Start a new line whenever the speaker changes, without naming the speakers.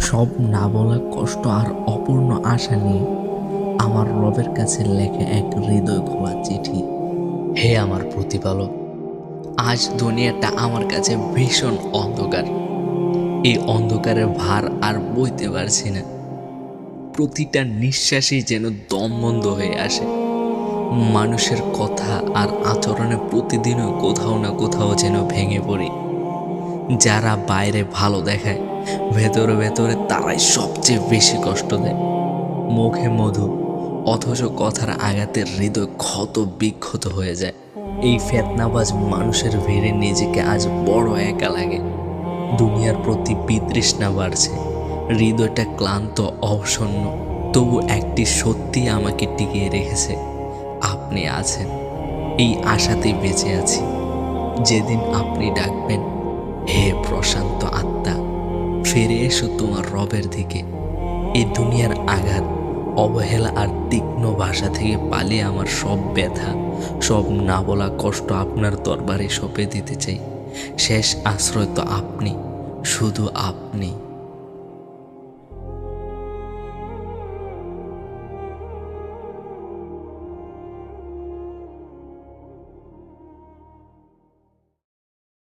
সব না বলা কষ্ট আর অপূর্ণ আশা নিয়ে আমার রবের কাছে লেখা এক হৃদয় খোলা চিঠি। হে আমার প্রতিপালক, আজ দুনিয়াটা আমার কাছে ভীষণ অন্ধকার। এই অন্ধকারের ভার আর বইতে পারছি না। প্রতিটা নিঃশ্বাসই যেন দম বন্ধ হয়ে আসে। মানুষের কথা আর আচরণে প্রতিদিনও কোথাও না কোথাও যেন ভেঙে পড়ি। যারা বাইরে ভালো দেখায়, ভেতরে ভেতরে তারাই সবচেয়ে বেশি কষ্ট দেয়। মুখে মধু, অথচ কথার আঘাতে হৃদয় ক্ষত বিক্ষত হয়ে যায়। এই ফেতনাবাজ মানুষের ভিড়ে নিজেকে আজ বড় একা লাগে। দুনিয়ার প্রতি বিতৃষ্ণা বাড়ছে, হৃদয়টা ক্লান্ত অবসন্ন। তবু একটি সত্যি আমাকে টিকিয়ে রেখেছে, আপনি আছেন। এই আশাতেই বেঁচে আছি। যেদিন আপনি ডাকবেন, হে প্রশান্ত আত্মা, ফিরে এসো তোমার রবের দিকে। এই দুনিয়ার আঘাত, অবহেলা আর তীক্ষ্ণ ভাষা থেকে পালিয়ে আমার সব ব্যথা, সব না বলা কষ্ট আপনার দরবারে সঁপে দিতে চাই। শেষ আশ্রয় তো আপনি, শুধু আপনি।